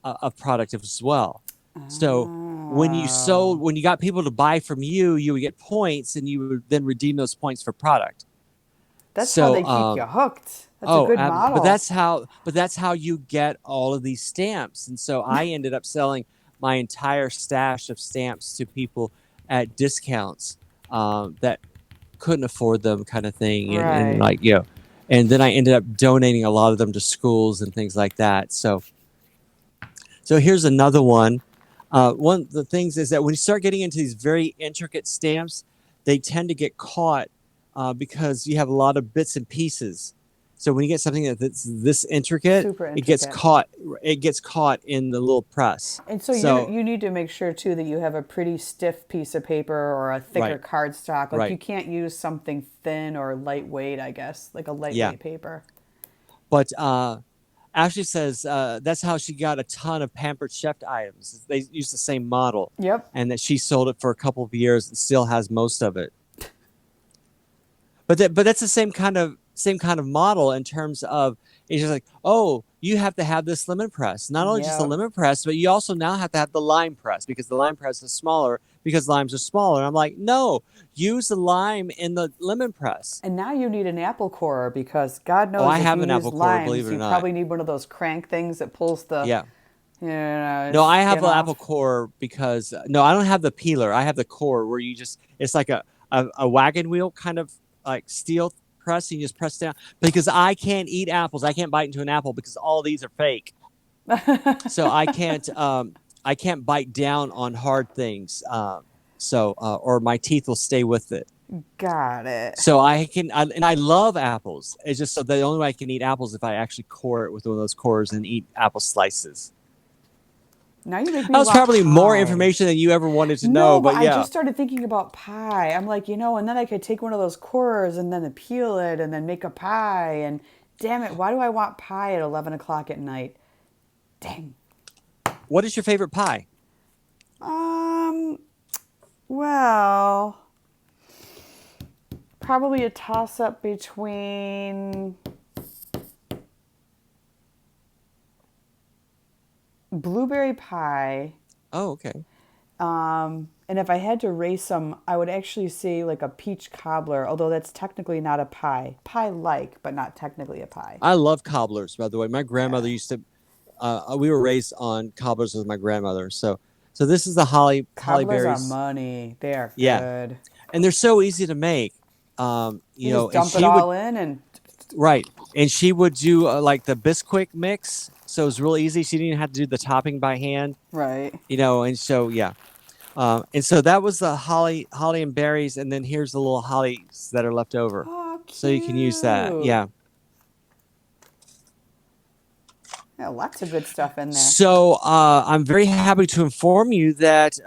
a product as well. So Oh. when you got people to buy from you, you would get points, and you would then redeem those points for product. That's how So they keep you hooked. That's a good but model. that's how you get all of these stamps. And so I ended up selling my entire stash of stamps to people at discounts that couldn't afford them, kind of thing. And Right. like, and then I ended up donating a lot of them to schools and things like that. So here's another one. One of the things is that when you start getting into these very intricate stamps, they tend to get caught because you have a lot of bits and pieces. So when you get something that's this intricate, Super it gets intricate. caught. It gets caught in the little press. And so So you need to make sure too that you have a pretty stiff piece of paper or a thicker right, cardstock. Like you right, can't use something thin or lightweight, I guess, like a yeah. lightweight paper. But Ashley says that's how she got a ton of Pampered Chef items. They use the same model, Yep. and that she sold it for a couple of years and still has most of it. But that's the same kind of model in terms of it's just like, oh, you have to have this lemon press. Not only just the Yep. lemon press, but you also now have to have the lime press because the lime press is smaller because limes are smaller. And I'm like, no, use the lime in the lemon press. And now you need an apple corer because God Oh, knows I if have you an use apple core, believe limes, it or you not. probably need one of those crank things that pulls the Yeah. No, I have skin an apple off. core because no, I don't have the peeler. I have the core where you just it's like a wagon wheel kind of like steel press. And you just press down because I can't eat apples. I can't bite into an apple because all these are fake. So I can't bite down on hard things. Or my teeth will stay with it. Got it. So and I love apples. It's just so the only way I can eat apples is if I actually core it with one of those cores and eat apple slices. Now you make That me was want probably more pie. information than you ever wanted to know, No, but but I yeah. just started thinking about pie. I'm like, and then I could take one of those cores and then peel it and then make a pie. And damn it, why do I want pie at 11 o'clock at night? Dang. What is your favorite pie? Um, well, probably a toss up between blueberry pie. Oh, okay. And if I had to race them, I would actually say like a peach cobbler, although that's technically not a pie. Pie like, but not technically a pie. I love cobblers, by the way. My grandmother Yeah. used to. We were raised on cobblers with my grandmother. So this is the holly Cobblers are berries. money. They are Yeah, good. and they're so easy to make. You just And dump it she would all in and right, and she would do like the Bisquick mix, so it was real easy. She didn't have to do the topping by hand. right. And so yeah, and so that was the holly and berries, and then here's the little hollies that are left over, Oh, so you can use that. cute. Yeah. Yeah, lots of good stuff in there. So I'm very happy to inform you that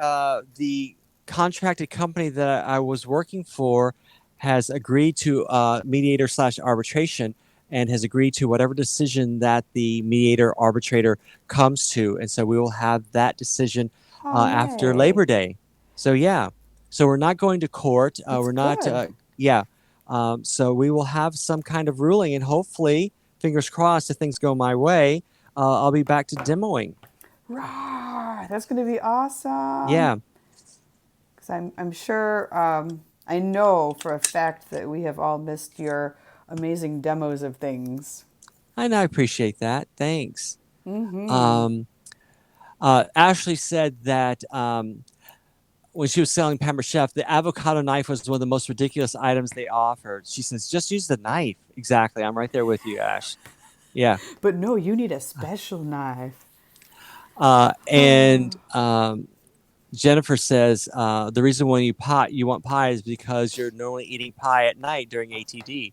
the contracted company that I was working for has agreed to mediator slash arbitration and has agreed to whatever decision that the mediator arbitrator comes to. And so we will have that decision Oh, after yay. Labor Day. So yeah, so we're not going to court. That's We're not, good. yeah. So we will have some kind of ruling, and hopefully, fingers crossed, if things go my way, I'll be back to demoing. Rawr, that's going to be awesome. Yeah, Because I'm sure, I know for a fact that we have all missed your amazing demos of things. and I appreciate that. Thanks. Mm-hmm. Um, Ashley said that when she was selling Pamper Chef, the avocado knife was one of the most ridiculous items they offered. She says, just use the knife. Exactly. I'm right there with you, Ash. Yeah. But no, you need a special knife. And Jennifer says the reason when you want pie is because you're normally eating pie at night during ATD.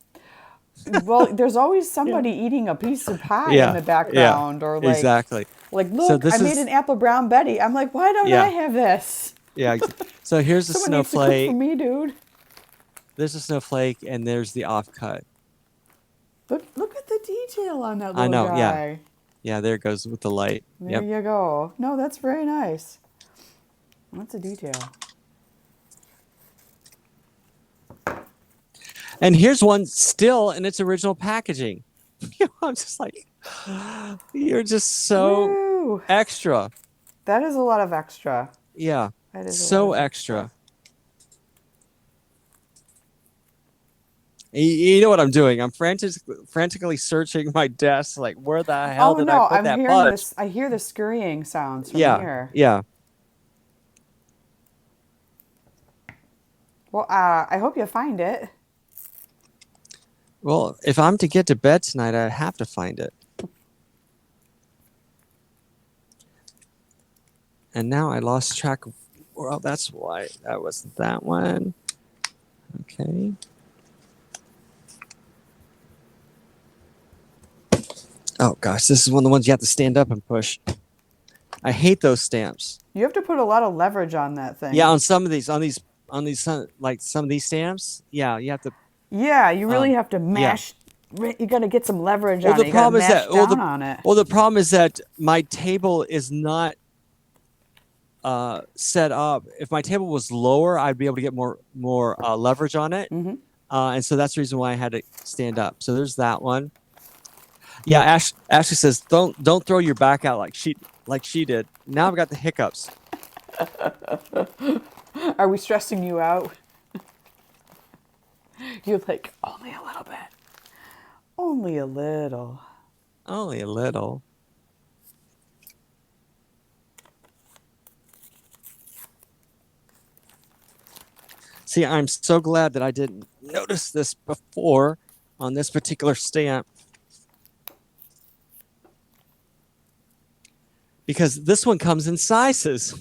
Well, there's always Yeah. somebody eating a piece of pie in Yeah. the Yeah. background, or Exactly. like, So look, I this made an is apple brown Betty. I'm like, why don't I yeah. have this? Yeah. So here's the Someone needs to cook for snowflake. me, dude. There's a snowflake, and there's the offcut. Look at the detail on that I little know. Yeah. guy. Yeah. There it goes with the light. There Yep. you go. No, that's very nice. What's a detail? And here's one still in its original packaging. I'm just like, you're just so Woo! extra. That is a lot of extra. Yeah, That is a lot so of extra. extra. You know what I'm doing? I'm frantically searching my desk, like, where the hell Oh did I no, put I'm that hearing punch? this. I hear the scurrying sounds from Yeah, here. yeah. Well, I hope you find it. Well, if I'm to get to bed tonight, I have to find it. And now I lost track of. Well, that's why that wasn't that one. Okay. Oh gosh, this is one of the ones you have to stand up and push. I hate those stamps. You have to put a lot of leverage on that Yeah, thing. on some of these, like some of these stamps. Yeah, you have to. Yeah, you really have to Yeah. mash. You got to get some leverage Well, on the it. You got to problem is mash that well down on it. the problem is that my table is not set up. If my table was lower, I'd be able to get more leverage on it. And so that's the reason why I had to stand up. So there's that one. Yeah, Ashley says don't throw your back out like she did. Now I've got the hiccups. Are we stressing you out? You're like, only a little bit. Only a little. Only a little. See, I'm so glad that I didn't notice this before on this particular stamp. Because this one comes in sizes.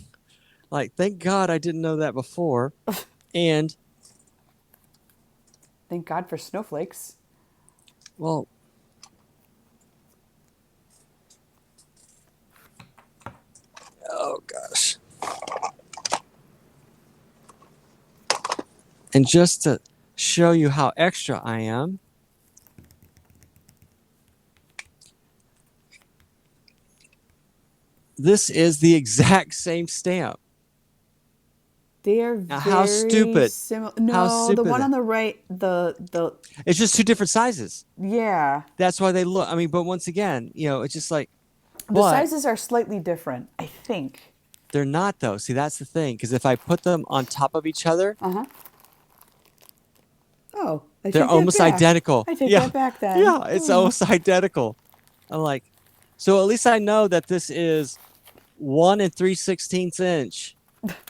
Like, thank God I didn't know that before. And, Thank God for snowflakes. well, oh gosh. And just to show you how extra I am, this is the exact same stamp. They are Now, how very stupid. similar. How No, the one stupid. on the right, the It's just two different sizes. yeah, That's why they look. I mean, but once again, it's just like, the but sizes are slightly different, I think. they're not though. See, that's the thing. Because if I put them on top of each other, Oh, I they're take that almost back. identical. I take Yeah, that back then. yeah, it's almost identical. I'm like, so at least I know that this is 1 3/16 inch.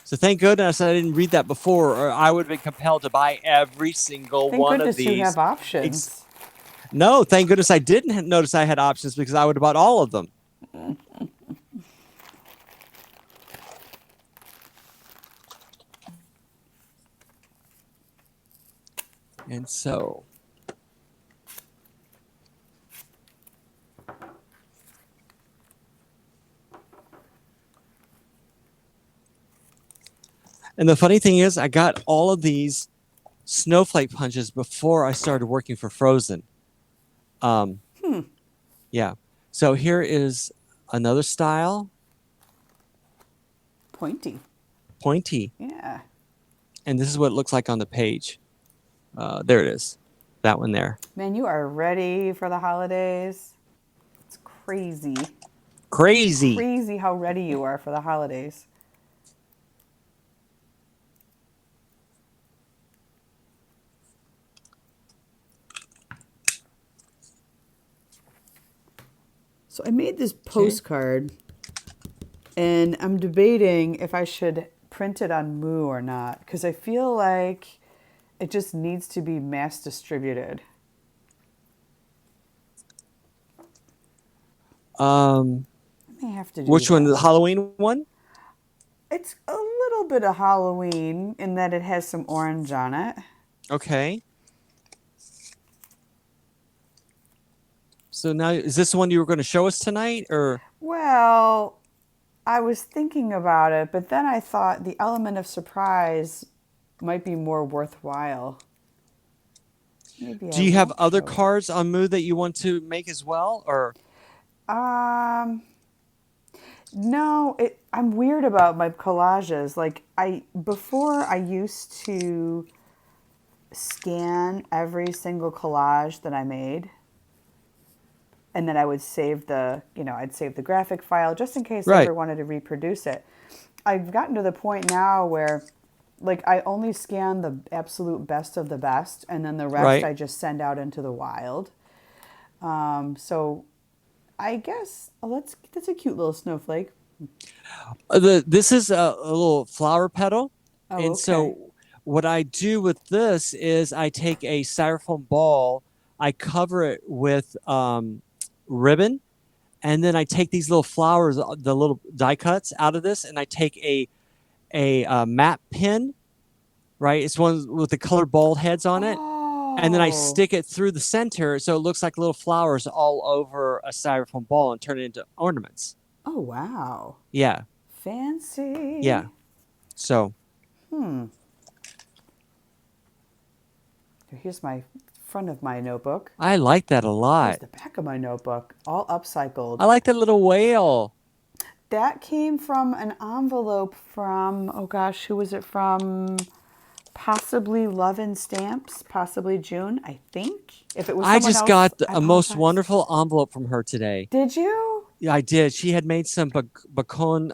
So thank goodness I didn't read that before, or I would have been compelled to buy every single Thank one of goodness you have these. options. No, thank goodness I didn't notice I had options because I would have bought all of them. And so, and the funny thing is, I got all of these snowflake punches before I started working for Frozen. Yeah. So here is another style, Pointy. pointy, Yeah. and this is what it looks like on the page. There it is, that one there. Man, you are ready for the holidays. It's crazy. Crazy. Crazy how ready you are for the holidays. So I made this postcard and I'm debating if I should print it on Moo or not because I feel like it just needs to be mass distributed. I may have to do Which one? that. The Halloween one? It's a little bit of Halloween in that it has some orange on it. Okay. So now, is this the one you were going to show us tonight, or? Well, I was thinking about it, but then I thought the element of surprise might be more worthwhile. Maybe Do I you have won't other show it. cards on Moo that you want to make as well, or? No, I'm weird about my collages. Like before I used to scan every single collage that I made, and then I would save I'd save the graphic file just in case I Right. ever wanted to reproduce it. I've gotten to the point now where like I only scan the absolute best of the best, and then the rest Right. I just send out into the wild. So I guess that's a cute little snowflake. This is a little flower petal, Oh, and okay. so what I do with this is I take a styrofoam ball, I cover it with ribbon, and then I take these little flowers, the little die cuts out of this, and I take a matte pen, right? It's one with the colored ball heads on it, and then I Oh, stick it through the center so it looks like little flowers all over a styrofoam ball and turn it into ornaments. oh wow, Yeah, yeah. fancy. So Hmm. Here's my front of my notebook. I like that a There's lot. the back of my notebook, all upcycled. I like that little whale. That came from an envelope from, oh gosh, who was it from? Possibly Love and Stamps, possibly June, I think. If it was I someone just else, got I a most apologize. wonderful envelope from her today. Did you? Yeah, I did. She had made some bacon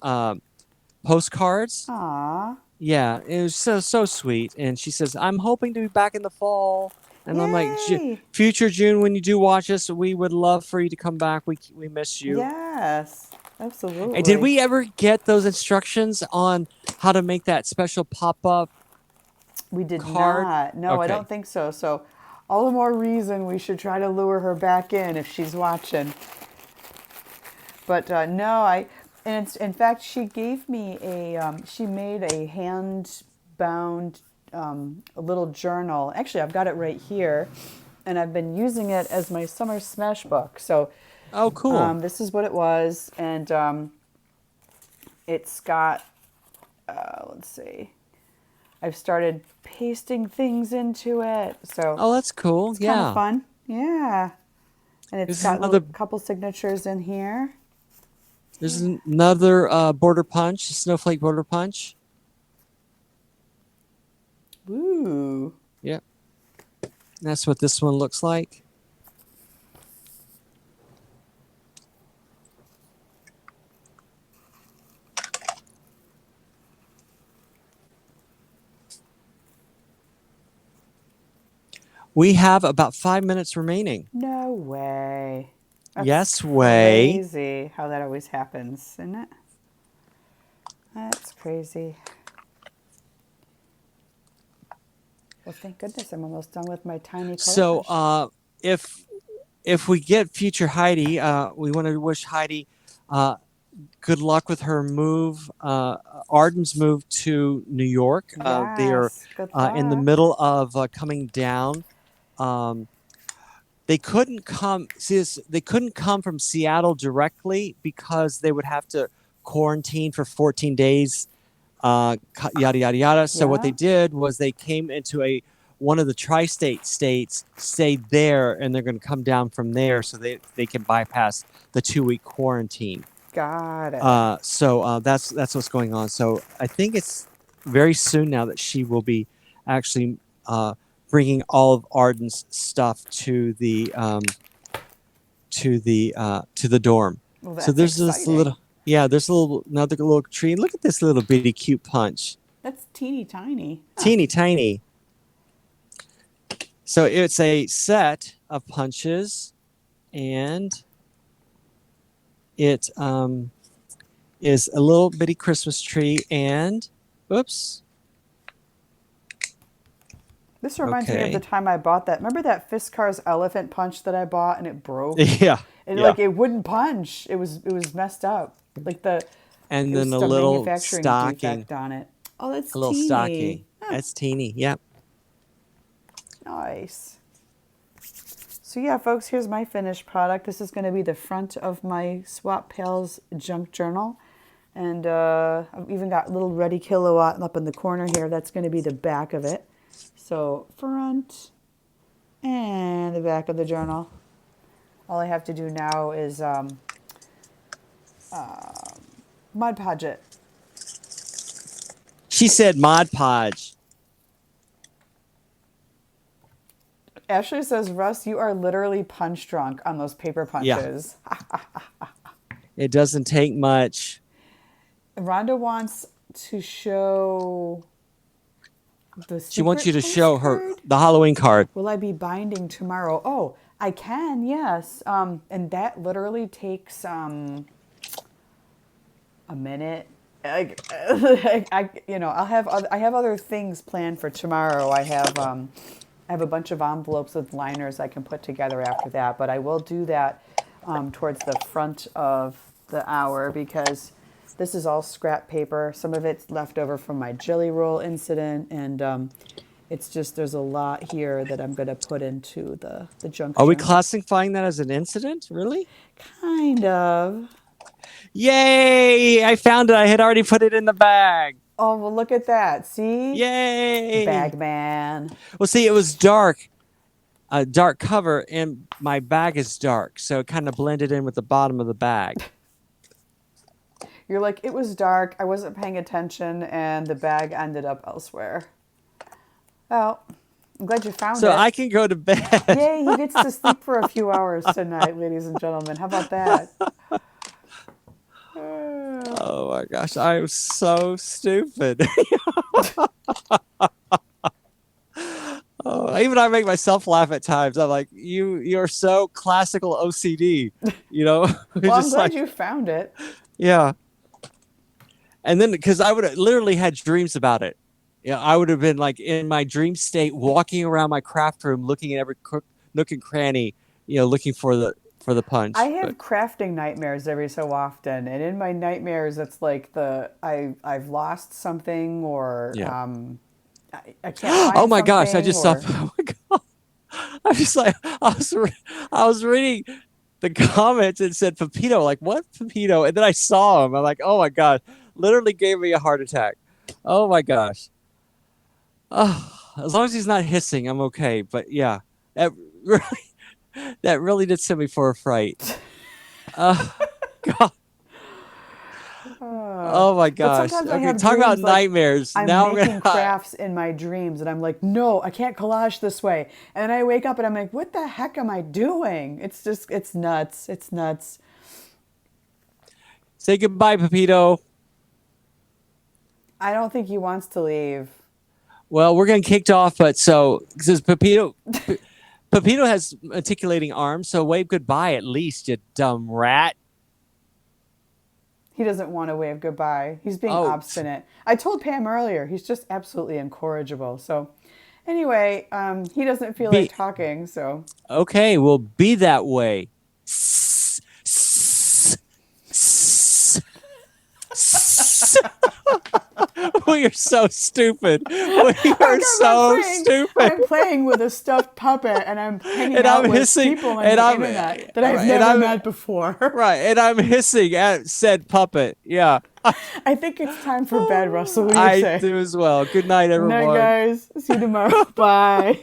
postcards. Aw. Yeah, it was so sweet. And she says, "I'm hoping to be back in the fall." And I'm like, Yay. "Future June, when you do watch us, we would love for you to come back. We miss you." Yes, And did absolutely. we ever get those instructions on how to make that special pop up We did card? not. No, I don't Okay. think so. So, all the more reason we should try to lure her back in if she's watching. But no, and it's, in fact, she gave me she made a hand bound a little journal. Actually, I've got it right here, and I've been using it as my summer smash book. So, Oh, cool. this is what it was, and it's got, let's see, I've started pasting things into it. So, Oh, that's cool. it's kind of Yeah. fun. Yeah. And it's This is got little another couple signatures in here. There's another border punch, snowflake border punch. Ooh. Yep. That's what this one looks like. We have about 5 minutes remaining. No way. That's Yes, way. crazy how that always happens, isn't it? That's crazy. Well, thank goodness I'm almost done with my tiny So, collage. if if we get future Heidi, we want to wish Heidi uh, good luck with her move, Arden's move to New York. They are Yes, good in the luck. middle of coming down. Um, they couldn't come. See, they couldn't come from Seattle directly because they would have to quarantine for 14 days. Yada yada yada. So what they Yeah, did was they came into a one of the tri-state states, stayed there, and they're going to come down from there so they can bypass the 2 week quarantine. got it. That's what's going on. So I think it's very soon now that she will be actually bringing all of Arden's stuff to the dorm. Well, So that's there's this exciting. little there's a little another little tree. Look at this little bitty cute punch, That's teeny tiny. Huh. teeny tiny. So it's a set of punches, and it is a little bitty Christmas tree. And oops, This reminds me of the okay, time I bought that. Remember that Fiskars elephant punch that I bought and it broke? yeah, And yeah. like it wouldn't punch. It was messed up. Like And it was then just a manufacturing defect on it. Oh, that's a little teeny. stocking. Huh, That's teeny. Yep. nice. So yeah, folks, here's my finished product. This is going to be the front of my Swap Pals junk journal. And I've even got little Ready Kilowatt up in the corner here. That's going to be the back of it. So front and the back of the journal. All I have to do now is Mod Podge it. She said Mod Podge. Ashley says, Russ, you are literally punch drunk on those paper Yeah, punches. it doesn't take much. Rhonda wants to show the She wants secret you to show her postcard. the Halloween card. Will I be binding tomorrow? Oh, I can, yes. And that literally takes a minute. I have other things planned for tomorrow. I have a bunch of envelopes with liners I can put together after that, but I will do that towards the front of the hour because this is all scrap paper. Some of it's left over from my jelly roll incident, and it's just there's a lot here that I'm going to put into the junk Are we journal. classifying that as an incident? Really? Kind of. Yay! I found it. I had already put it in the bag. Oh, well, look at that. See? Yay! Bagman. Well, see, it was dark, a dark cover, and my bag is dark, so it kind of blended in with the bottom of the bag. You're like, it was dark, I wasn't paying attention, and the bag ended up elsewhere. Well, I'm glad you found So it. I can go to bed. Yay, he gets to sleep for a few hours tonight, ladies and gentlemen. How about that? Oh my gosh, I'm so stupid. Oh, even I make myself laugh at times. I'm like, you're so classical OCD, you know? Well, I'm Just glad like, you found it. yeah. And then because I would have literally had dreams about it. Yeah, I would have been like in my dream state, walking around my craft room, looking at every nook and cranny, looking for the punch. I have crafting nightmares every so often, and in my nightmares, it's like I've lost something, or Yeah. I can't find Oh my gosh! I something, just saw. or Oh my god! I was like, I was reading the comments and said Pepito. Like, what Pepito? And then I saw him. I'm like, oh my god! Literally gave me a heart attack. Oh my gosh! Oh, as long as he's not hissing, I'm okay. But yeah, that really did send me for a fright. God. Oh my but gosh. sometimes I Okay, have talk about dreams like nightmares. I'm Now I'm making gonna. crafts in my dreams, and I'm like, no, I can't collage this way. And then I wake up and I'm like, what the heck am I doing? It's nuts. It's nuts. Say goodbye, Pepito. I don't think he wants to leave. Well, we're getting kicked off, but so because Pepito has articulating arms, so wave goodbye at least, you dumb rat. He doesn't want to wave goodbye. He's being Oh, obstinate. I told Pam earlier, he's just absolutely incorrigible. So, anyway, he doesn't feel like talking. So, okay, well, be that way. We are so stupid. We are so stupid. I'm playing with a stuffed puppet, and I'm hanging out with hissing, people on and the I'm internet that I've never met before. Right, and I'm hissing at said puppet. Yeah. I think it's time for bed, Russell. What do you say? I do as well. Good night, everyone. Night, guys. See you tomorrow. Bye.